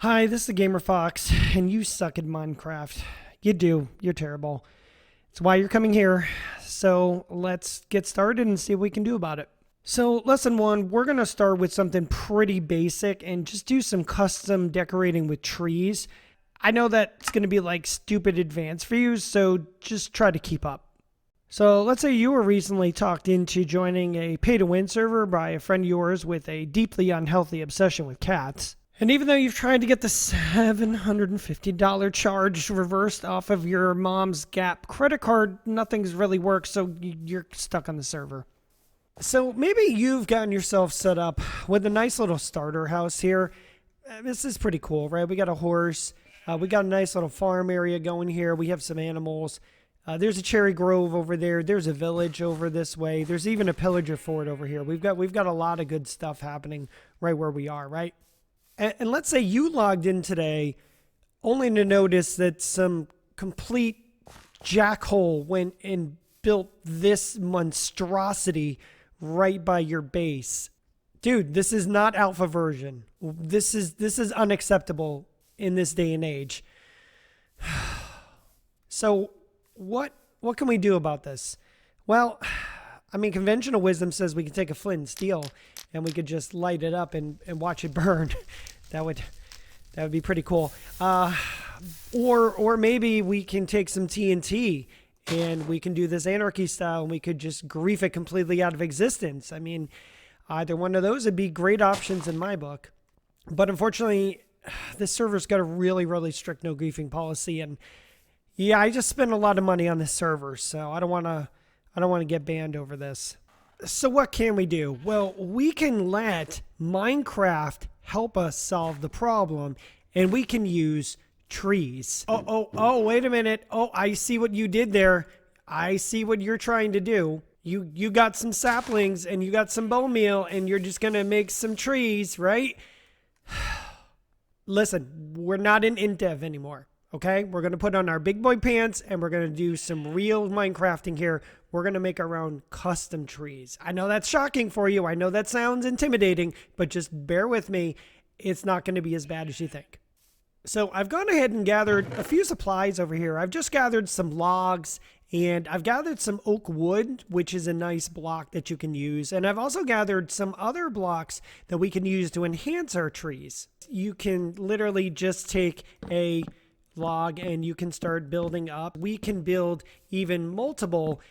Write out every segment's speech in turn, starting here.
Hi, this is GamerFox, and you suck at Minecraft. You do. You're terrible. It's why you're coming here. So let's get started and see what we can do about it. So lesson one, we're going to start with something pretty basic and just do some custom decorating with trees. I know that's going to be like stupid advanced for you, so just try to keep up. So let's say you were recently talked into joining a pay-to-win server by a friend of yours with a deeply unhealthy obsession with cats. And even though you've tried to get the $750 charge reversed off of your mom's Gap credit card, nothing's really worked, so you're stuck on the server. So maybe you've gotten yourself set up with a nice little starter house here. This is pretty cool, right? We got a horse. We got a nice little farm area going here. We have some animals. There's a cherry grove over there. There's a village over this way. There's even a pillager fort over here. We've got a lot of good stuff happening right where we are, right? And let's say you logged in today only to notice that some complete jackhole went and built this monstrosity right by your base. Dude, this is not alpha version. This is unacceptable in this day and age. So what can we do about this? Well, I mean, conventional wisdom says we can take a flint and steel and we could just light it up and watch it burn. That would be pretty cool. Or maybe we can take some TNT and we can do this anarchy style and we could just grief it completely out of existence. I mean, either one of those would be great options in my book. But unfortunately, this server's got a really, really strict no griefing policy. And yeah, I just spent a lot of money on this server, so I don't want to get banned over this. So what can we do? Well, we can let Minecraft help us solve the problem, and we can use trees. Oh, wait a minute. Oh, I see what you did there. I see what you're trying to do. You got some saplings and you got some bone meal and you're just going to make some trees, right? Listen, we're not in IntDev anymore. Okay, we're going to put on our big boy pants and we're going to do some real Minecrafting here. We're going to make our own custom trees. I know that's shocking for you. I know that sounds intimidating, but just bear with me. It's not going to be as bad as you think. So I've gone ahead and gathered a few supplies over here. I've just gathered some logs and I've gathered some oak wood, which is a nice block that you can use. And I've also gathered some other blocks that we can use to enhance our trees. You can literally just take a log and you can start building up. We can build even multiple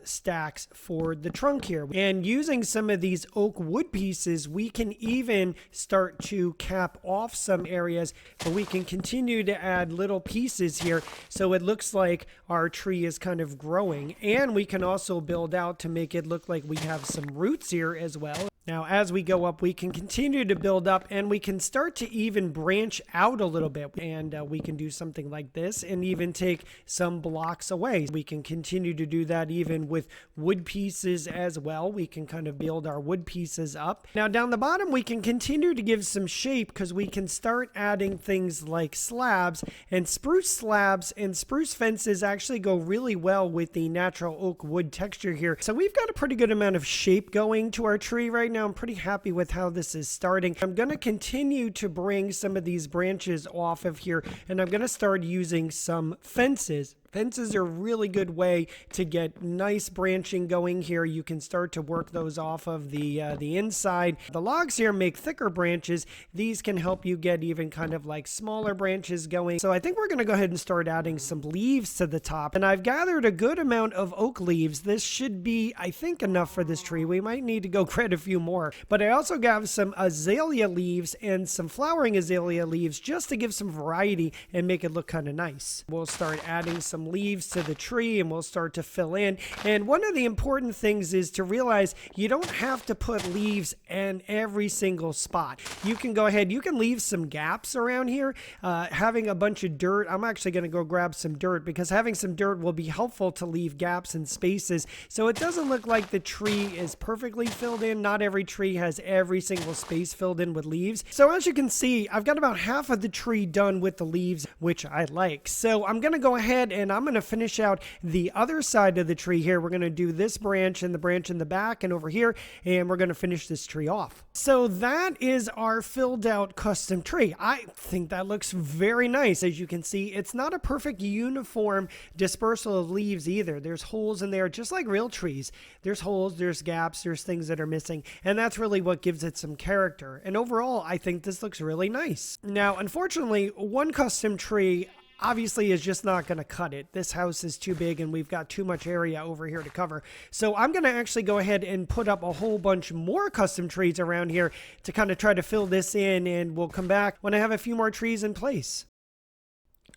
stacks for the trunk here, and using some of these oak wood pieces we can even start to cap off some areas, but we can continue to add little pieces here so it looks like our tree is kind of growing, and we can also build out to make it look like we have some roots here as well. Now, as we go up, we can continue to build up and we can start to even branch out a little bit. And we can do something like this and even take some blocks away. We can continue to do that even with wood pieces as well. We can kind of build our wood pieces up. Now, down the bottom, we can continue to give some shape because we can start adding things like slabs, and spruce fences actually go really well with the natural oak wood texture here. So we've got a pretty good amount of shape going to our tree right now. I'm pretty happy with how this is starting. I'm going to continue to bring some of these branches off of here, and I'm going to start using some fences. Fences are a really good way to get nice branching going here. You can start to work those off of the inside. The logs here make thicker branches. These can help you get even kind of like smaller branches going. So I think we're going to go ahead and start adding some leaves to the top. And I've gathered a good amount of oak leaves. This should be, I think, enough for this tree. We might need to go grab a few more. But I also got some azalea leaves and some flowering azalea leaves just to give some variety and make it look kind of nice. We'll start adding some leaves to the tree and we'll start to fill in. And one of the important things is to realize you don't have to put leaves in every single spot. You can go ahead, you can leave some gaps around here. Having a bunch of dirt, I'm actually going to go grab some dirt because having some dirt will be helpful to leave gaps and spaces so it doesn't look like the tree is perfectly filled in. Not every tree has every single space filled in with leaves. So as you can see, I've got about half of the tree done with the leaves, which I like. So I'm going to go ahead and I'm going to finish out the other side of the tree here. We're going to do this branch and the branch in the back and over here, and we're going to finish this tree off. So that is our filled out custom tree. I think that looks very nice. As you can see, it's not a perfect uniform dispersal of leaves either. There's holes in there, just like real trees. There's holes, there's gaps, there's things that are missing, and that's really what gives it some character. And overall, I think this looks really nice. Now, unfortunately, one custom tree obviously is just not going to cut it. This house is too big and we've got too much area over here to cover. So I'm going to actually go ahead and put up a whole bunch more custom trees around here to kind of try to fill this in, and we'll come back when I have a few more trees in place.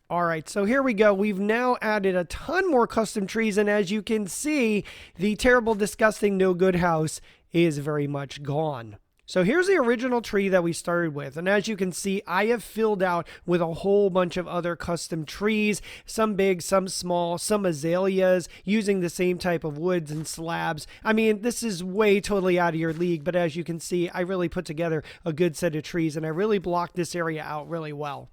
All right, so here we go. We've now added a ton more custom trees, and as you can see, the terrible, disgusting, no good house is very much gone. So here's the original tree that we started with, and as you can see, I have filled out with a whole bunch of other custom trees, some big, some small, some azaleas, using the same type of woods and slabs. I mean, this is way totally out of your league, but as you can see, I really put together a good set of trees, and I really blocked this area out really well.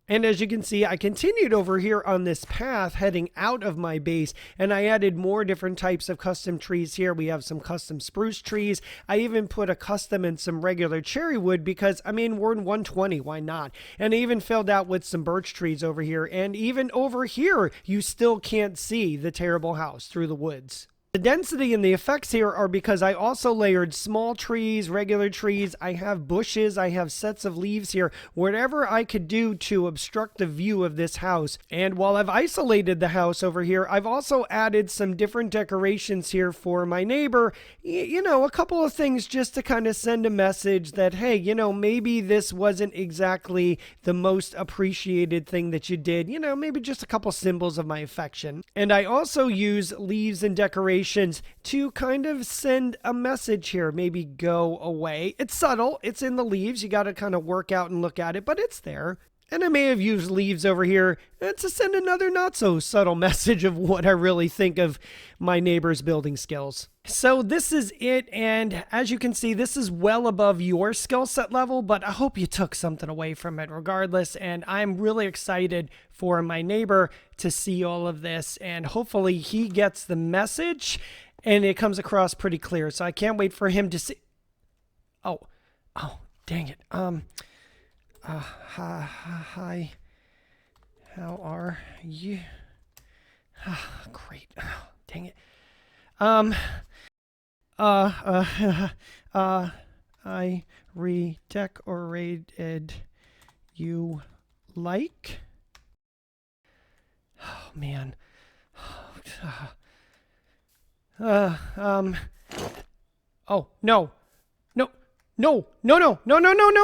And as you can see, I continued over here on this path heading out of my base, and I added more different types of custom trees here. We have some custom spruce trees. I even put a custom and some regular cherry wood because, I mean, we're in 120, why not? And I even filled out with some birch trees over here, and even over here, you still can't see the terrible house through the woods. The density and the effects here are because I also layered small trees, regular trees, I have bushes, I have sets of leaves here, whatever I could do to obstruct the view of this house. And while I've isolated the house over here, I've also added some different decorations here for my neighbor. You know, a couple of things just to kind of send a message that, hey, you know, maybe this wasn't exactly the most appreciated thing that you did. You know, maybe just a couple symbols of my affection. And I also use leaves and decorations to kind of send a message here, maybe go away. It's subtle, it's in the leaves, you got to kind of work out and look at it, but it's there. And I may have used leaves over here to send another not so subtle message of what I really think of my neighbor's building skills. So this is it, and as you can see, this is well above your skill set level, but I hope you took something away from it regardless, and I'm really excited for my neighbor to see all of this, and hopefully he gets the message and it comes across pretty clear. So I can't wait for him to see. Oh, dang it. Hi, how are you? Great. Dang it. I redecorated you like? Oh, man. Oh, no. No, no, no, no, no, no, no, no.